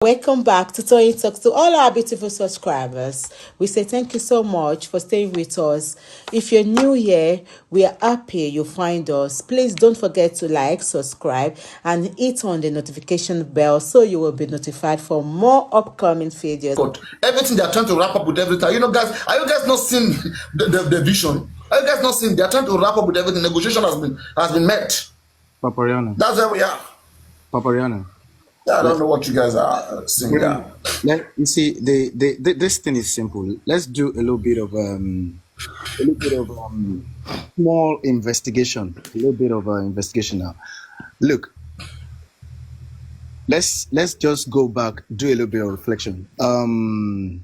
Welcome back to Toyeen Talks. To all our beautiful subscribers, we say thank you so much for staying with us. If you're new here, we are happy you find us. Please don't forget to like, subscribe, and hit on the notification bell so you will be notified for more upcoming videos. But everything they are trying to wrap up with everything. You know, guys, are you guys not seeing the vision? Are you guys not seeing? They are trying to wrap up with everything. Negotiation has been met. Papariano. That's where we are. Papariano. I don't know what you guys are seeing. You see, this thing is simple. Let's do a little bit of small investigation. A little bit of investigation now. Look, let's just go back, do a little bit of reflection. Who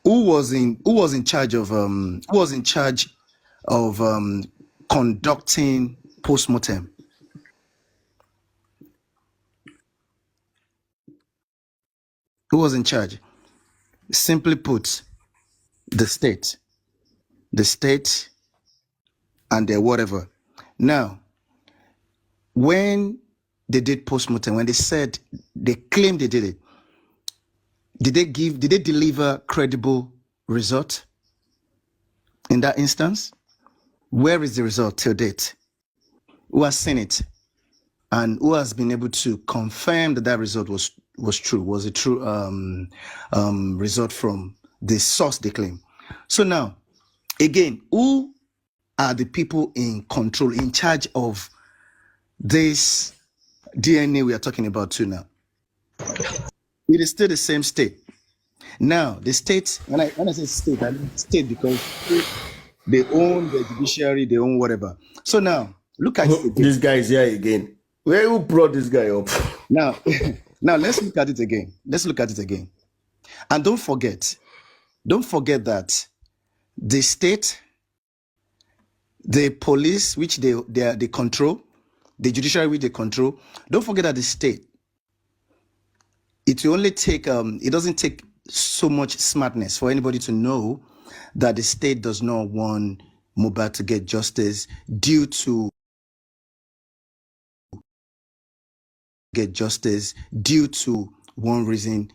was in charge of conducting post-mortem? Who was in charge? Simply put, the state and their whatever. Now, when they did post-mortem, when they claimed they did it, did they deliver credible result in that instance? Where is the result till date? Who has seen it? And who has been able to confirm that result was true, was a true result from the source they claim? So now, again, who are the people in control, in charge of this DNA we are talking about too now? It is still the same state. Now, the state, when I say state, I mean state because they own the judiciary, they own whatever. So now, look at it. This guy is here again. Where who brought this guy up? Now, let's look at it again. And don't forget that the state, the police, which they control, the judiciary, which they control, don't forget that the state, it will only take, it doesn't take so much smartness for anybody to know that the state does not want Mohbad to get justice due to one reason,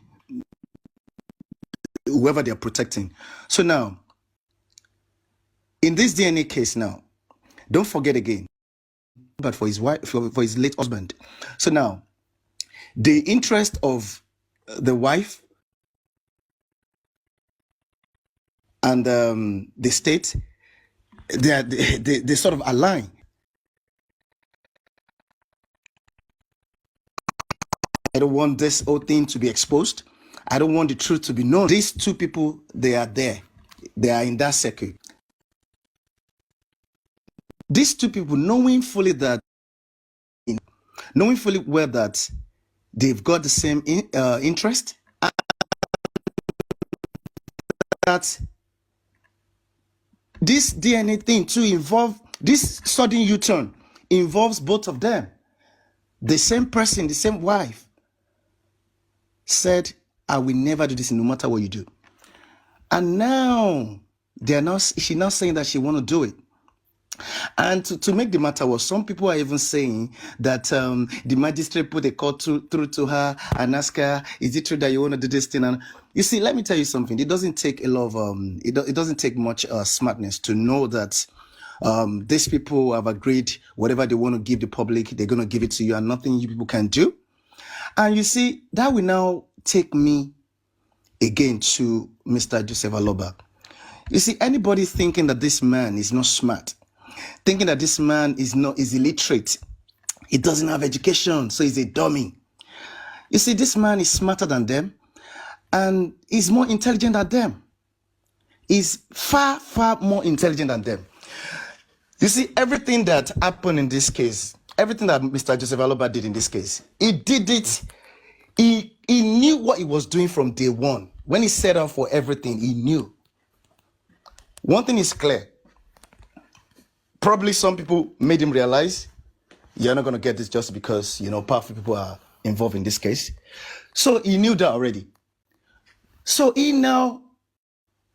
whoever they're protecting. So now, in this DNA case now, don't forget again, but for his wife, for his late husband. So now, the interest of the wife and the state, they sort of align. I don't want this whole thing to be exposed. I don't want the truth to be known. These two people, they are there. They are in that circuit. These two people, knowing fully well that they've got the same interest, that this DNA thing to involve, this sudden U-turn involves both of them. The same person, the same wife, said, I will never do this no matter what you do. And now she's now saying that she want to do it. And to make the matter worse, some people are even saying that the magistrate put a call through to her and ask her, is it true that you want to do this thing? And you see, let me tell you something. It doesn't take a lot of it doesn't take much smartness to know that these people have agreed whatever they want to give the public, they're going to give it to you, and nothing you people can do. And you see, that will now take me again to Mr. Joseph Aloba. You see, anybody thinking that this man is not smart, thinking that this man is illiterate, he doesn't have education, so he's a dummy. You see, this man is smarter than them, and he's more intelligent than them. He's far, far more intelligent than them. You see, everything that happened in this case, everything that Mr. Joseph Aloba did in this case, he did it. He knew what he was doing from day one. When he set out for everything, he knew. One thing is clear. Probably some people made him realize you're not going to get this just because, powerful people are involved in this case. So he knew that already. So he now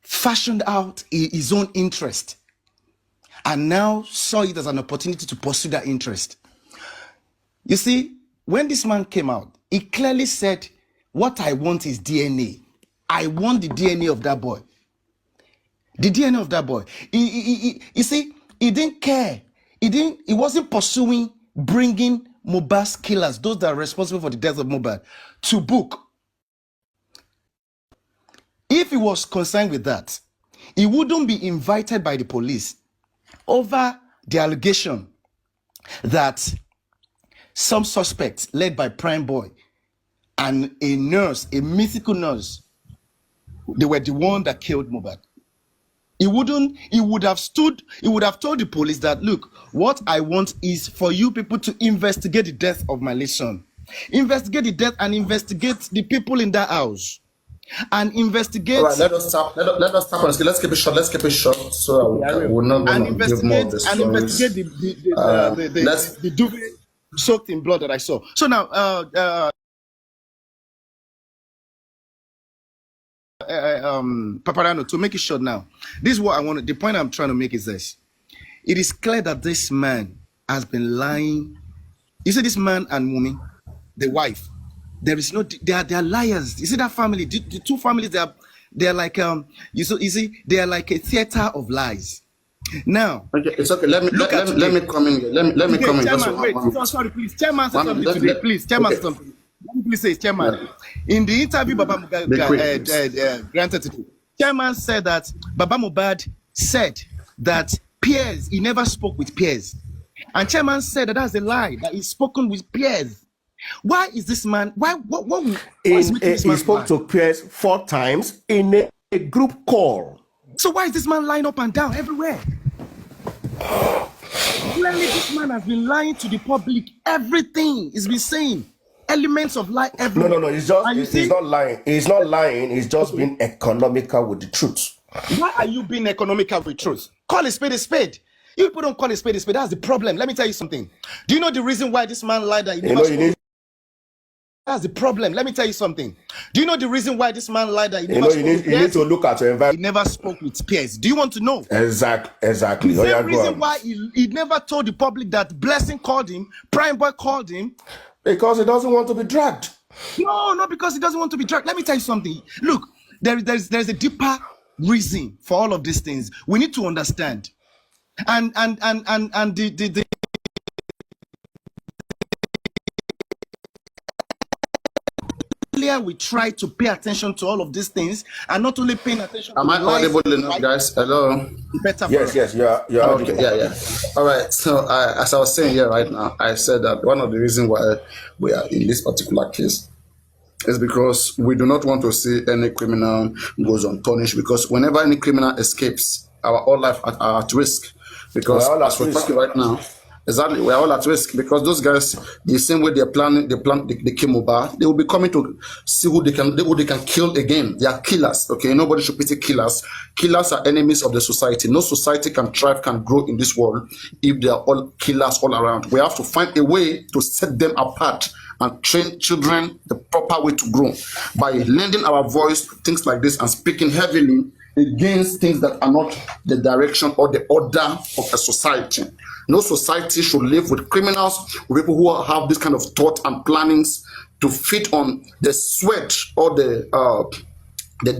fashioned out his own interest and now saw it as an opportunity to pursue that interest. You see, when this man came out, he clearly said what I want is DNA. I want the DNA of that boy. The DNA of that boy. You see, he didn't care. He wasn't pursuing bringing Mohbad's killers, those that are responsible for the death of Mohbad, to book. If he was concerned with that, he wouldn't be invited by the police over the allegation that some suspects led by Prime Boy and a nurse, a mythical nurse, they were the one that killed Mohbad. He would have told the police that, look, what I want is for you people to investigate the death of my late son. Investigate the death and investigate the people in that house. And investigate. All right, let us stop. Let's keep it short. So we're not going to give more of this. And investigate the duvet soaked in blood that I saw. So now, Paparano, to make it short now, this is what I want. The point I'm trying to make is this: it is clear that this man has been lying. You see, this man and woman, the wife. There is no. They are liars. You see that family, the two families. They are like You see, they are like a theater of lies. Now, okay, it's okay. Let me come in. Let me come in. Chairman, wait. Sorry, please. Chairman, say something today, please. Chairman, say something. Let me please say, Chairman. Yeah. In the interview Baba Mohbad granted today, Chairman said that Baba Mohbad said that peers. He never spoke with peers, and Chairman said that that's a lie. That he's spoken with peers. Why is this man? What is this man? He spoke to peers 4 times in a group call. So why is this man lying up and down everywhere? Clearly, this man has been lying to the public. Everything he's been saying, elements of lie everywhere. No. He's not lying. He's not lying. He's just being economical with the truth. Why are you being economical with truth? Call a spade a spade. You people don't call a spade a spade. That's the problem. Let me tell you something. Do you know the reason why this man lied that he never spoke? That's the problem. Let me tell you something. Do you know the reason why this man lied that he never spoke with peers? You need to look at your environment. He never spoke with peers. Do you want to know? Exactly. Is there a reason why he never told the public that Blessing called him, Prime Boy called him? Because he doesn't want to be dragged. No, not because he doesn't want to be dragged. Let me tell you something. Look, there's a deeper reason for all of these things. We need to understand. And the we try to pay attention to all of these things and not only paying attention. Am I audible enough, guys? Hello. Better. Yes, you're okay. Yeah. All right. So as I was saying here right now, I said that one of the reasons why we are in this particular case is because we do not want to see any criminal goes unpunished, because whenever any criminal escapes, our whole life are at risk. Because as we're talking right now, exactly, we're all at risk, because those guys, the same way they kill Mohbad, they will be coming to see who they can kill again. They are killers. Okay, nobody should pity killers. Killers are enemies of the society. No society can thrive, can grow in this world if they are all killers all around. We have to find a way to set them apart and train children the proper way to grow by lending our voice to things like this and speaking heavily against things that are not the direction or the order of a society. No society should live with criminals, with people who have this kind of thought and plannings to feed on the sweat or the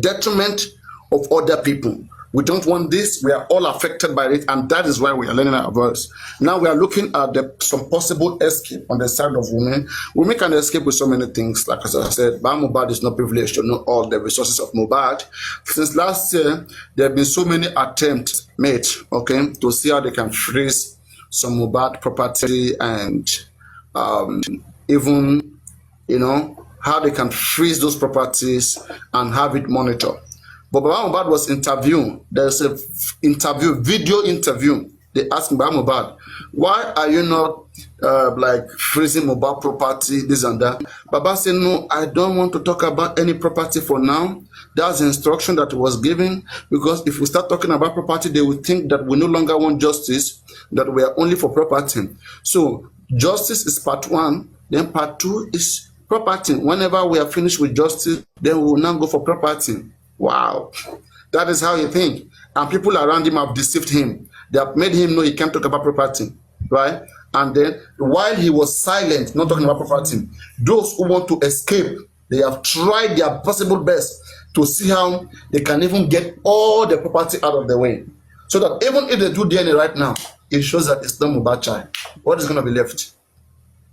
detriment of other people. We don't want this. We are all affected by it, and that is why we are learning our voice. Now we are looking at some possible escape on the side of women. Women can escape with so many things. Like as I said, Mohbad is not privileged to know all the resources of Mohbad. Since last year, there have been so many attempts made, okay, to see how they can freeze some Mohbad property and even, how they can freeze those properties and have it monitored. But Baba Mohbad was interviewed. There's a video interview. They asked Baba Mohbad, why are you not freezing Mohbad property, this and that? Baba said, no, I don't want to talk about any property for now. That's the instruction that was given, because if we start talking about property, they will think that we no longer want justice, that we are only for property. So justice is part 1, then part 2 is property. Whenever we are finished with justice, then we will now go for property. Wow, that is how he think. And people around him have deceived him. They have made him know he can't talk about property, right? And then while he was silent, not talking about property, those who want to escape They have tried their possible best to see how they can even get all the property out of the way. So that even if they do DNA right now, it shows that it's not Mohbad child. What is going to be left?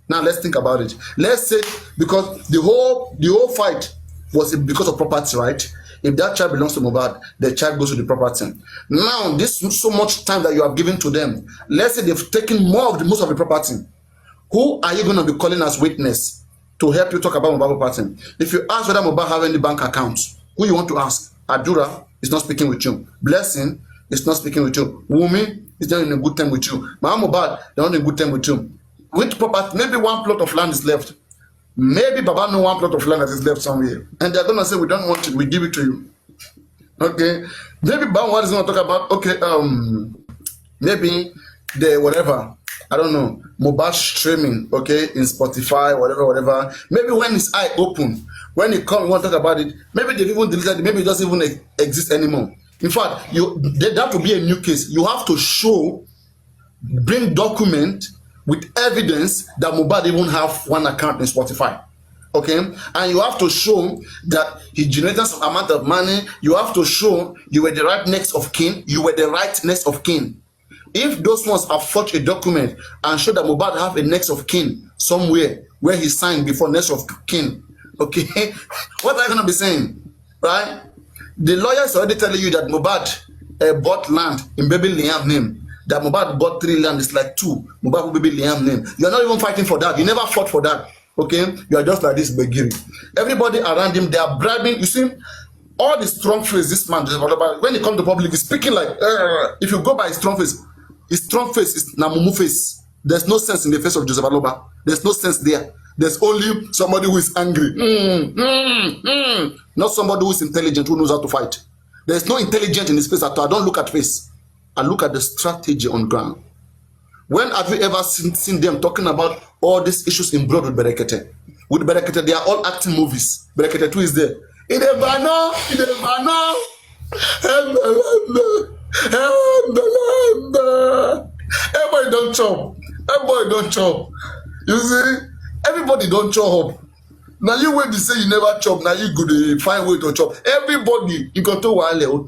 Now let's think about it. Let's say because the whole fight was because of property, right? If that child belongs to Mohbad, the child goes to the property. Now, this so much time that you have given to them, let's say they've taken most of the property. Who are you going to be calling as witness to help you talk about Mohbad property? If you ask whether Mohbad have any bank accounts, who you want to ask? Adura is not speaking with you. Blessing is not speaking with you. Wumi is not in a good time with you. Mama Mohbad, they're not in a good time with you. Which property? Maybe one plot of land is left. Maybe Baba know one plot of land that is left somewhere. And they're going to say, we don't want it, we give it to you. Okay? Maybe Baba is going to talk about, okay, maybe the whatever, I don't know, Mohbad streaming, okay, in Spotify, whatever. Maybe when his eye open, when he come, we want to talk about it, maybe they've even deleted it, maybe it doesn't even exist anymore. In fact, that will be a new case. You have to show, bring document with evidence that Mohbad even have one account in Spotify. Okay? And you have to show that he generated some amount of money. You have to show you were the right next of kin. You were the right next of kin. If those ones have forged a document and show that Mohbad have a next of kin somewhere where he signed before next of kin, okay, what are you going to be saying? Right? The lawyers already telling you that Mohbad bought land in baby Liam's name. That Mohbad bought 3 land, it's like 2. Mohbad will be Liam's name. You're not even fighting for that. You never fought for that. Okay? You are just like this Begiri. Everybody around him, they are bribing. You see, all the strong face this man, when he comes to public, he's speaking like, if you go by his strong face is Namumu face. There's no sense in the face of Joseph Aloba. There's no sense there. There's only somebody who is angry. Not somebody who is intelligent, who knows how to fight. There's no intelligence in his face at all. I don't look at face. I look at the strategy on ground. When have you ever seen them talking about all these issues in broad with Berekete? With Berekete, they are all acting movies. Berekete 2 is there. Everybody don't chop. Everybody don't chop. You see? Everybody don't chop. Now you wait to say you never chop. Now you go to find way to chop. Everybody, you got to wale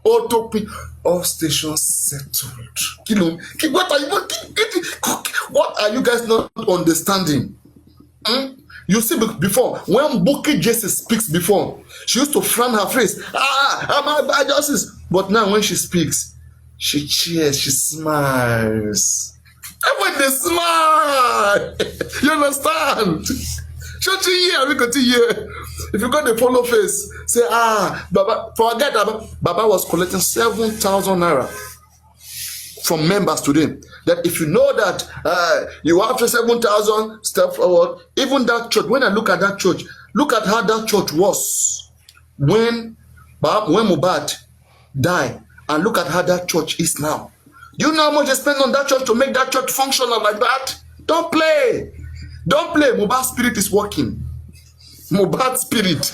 autopin. All stations settled. What are you guys not understanding? You see, before, when Bukky Jesse speaks before, she used to frown her face. I'm a justice. But now when she speaks, she cheers, she smiles. Everybody they smile. You understand? Shut your ear, we continue. If you got the follow face, say, Baba, forget that Baba was collecting 7,000 naira from members today. That if you know that you have 7,000, step forward. Even that church, when I look at that church, look at how that church was when Mohbad died, and look at how that church is now. Do you know how much they spend on that church to make that church functional like that? Don't play. Don't play. Mohbad's spirit is working. Mohbad's spirit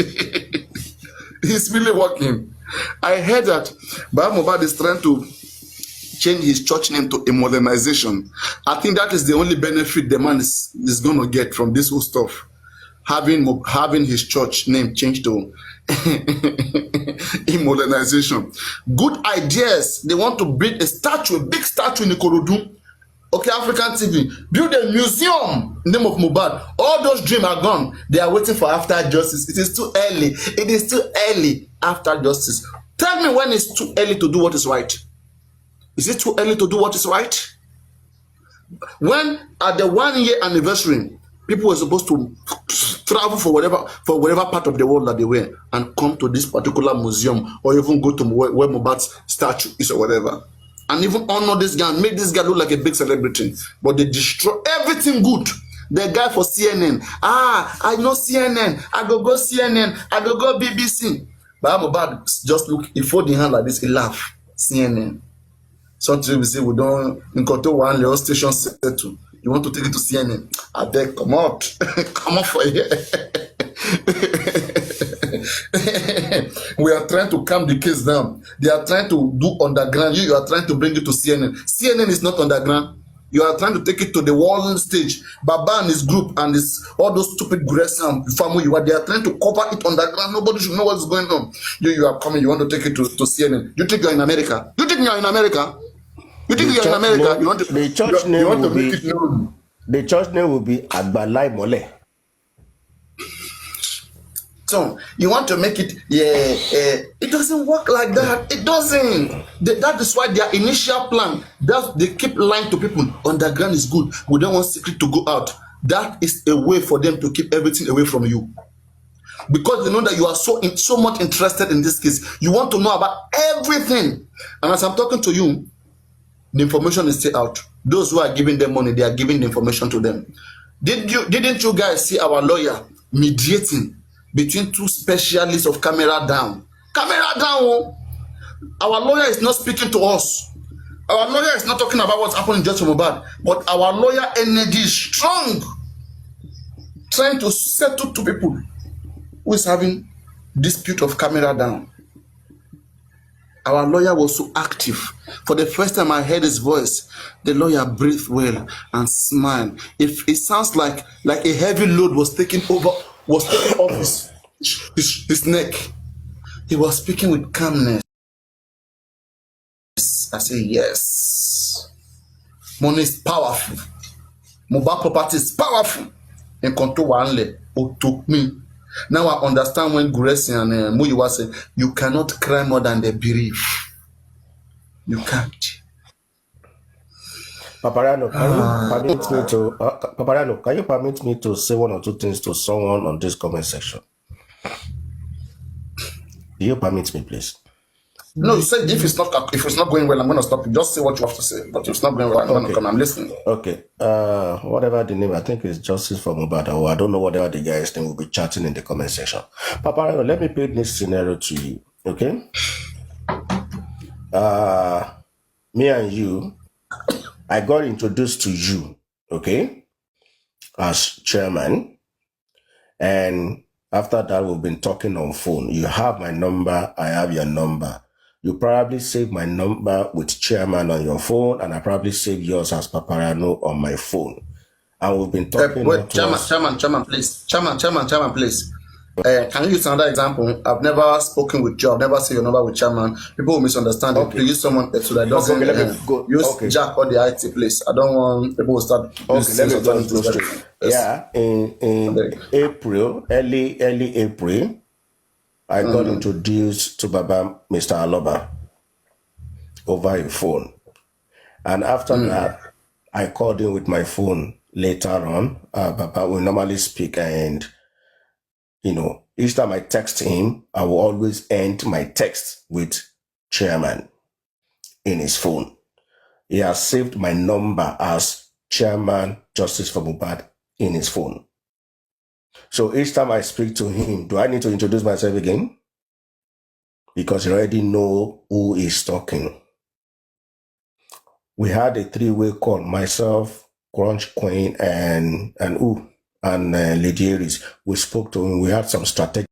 is really working. I heard that Baba Mohbad is trying to change his church name to a modernization. I think that is the only benefit the man is going to get from this whole stuff. Having his church name changed to a modernization. Good ideas. They want to build a statue, a big statue in Ikorodu. Okay, African TV, build a museum in the name of Mohbad. All those dreams are gone. They are waiting for after justice. It is too early. It is too early after justice. Tell me when it's too early to do what is right. Is it too early to do what is right? When at the 1 year anniversary, people were supposed to travel for whatever part of the world that they were and come to this particular museum or even go to where Mohbad's statue is or whatever. And even honor this guy, make this guy look like a big celebrity. But they destroy everything good. The guy for CNN. I know CNN. I go CNN. I go BBC. But Mohbad just look, he fold the hand like this, he laugh. CNN. Sometimes we say we don't, in control one little station settle. You want to take it to CNN? I beg, come out. Come out for here. We are trying to calm the case down. They are trying to do underground. You are trying to bring it to CNN. CNN is not underground. You are trying to take it to the world stage. Baba and his group and all those stupid Gresham family, they are trying to cover it underground. Nobody should know what's going on. You are coming, you want to take it to CNN. You think you're in America? You think you're in America? You think you're in America? Name, the church name will be the church name will be Agbalai Mole. So you want to make it, it doesn't work like that. It doesn't. That is why their initial plan, that they keep lying to people. Underground is good. We don't want secret to go out. That is a way for them to keep everything away from you, because they know that you are so much interested in this case. You want to know about everything, and as I'm talking to you, the information is still out. Those who are giving them money, they are giving the information to them. Didn't you guys see our lawyer mediating between two specialists of camera down? Camera down. Oh. Our lawyer is not speaking to us. Our lawyer is not talking about what's happening in Judge Mohbad, but our lawyer energy is strong, trying to settle two people who is having dispute of camera down. Our lawyer was so active. For the first time I heard his voice, the lawyer breathed well and smiled. It sounds like a heavy load was taken off his neck. He was speaking with calmness. I say yes. Money is powerful. Mobile property is powerful. And control Wanle took me. Now I understand when Gracie and Muyiwa say you cannot cry more than they believe. You can't. Paparano, can you permit me to say one or two things to someone on this comment section? Do you permit me, please? No, you said if it's not going well, I'm gonna stop you. Just say what you have to say. But if it's not going well, I'm gonna come. I'm listening. Okay. Whatever the name, I think it's Justice for Mohbad, or I don't know whatever the guy's name will be chatting in the comment section. Paparano, let me paint this scenario to you. Okay. Me and you, I got introduced to you, okay, as chairman, and after that we've been talking on phone. You have my number, I have your number. You probably save my number with chairman on your phone, and I probably save yours as Paparano on my phone. And we've been talking. Wait, chairman, please. Chairman, please. Can you use another example? I've never spoken with you. I've never seen your number with chairman. People will misunderstand it. Please use someone so that doesn't use Jack or the IT, please. I don't want people to start. Okay, let me go straight. Yeah, in April, early April, I got introduced to Baba Mr. Aloba over a phone. And after that, I called him with my phone later on. Baba will normally speak, and each time I text him, I will always end my text with chairman in his phone. He has saved my number as Chairman Justice for Mohbad in his phone. So each time I speak to him, do I need to introduce myself again? Because you already know who is talking. We had a 3-way call, myself, Crunch Queen, and Lady Aries. We spoke to him. We had some strategic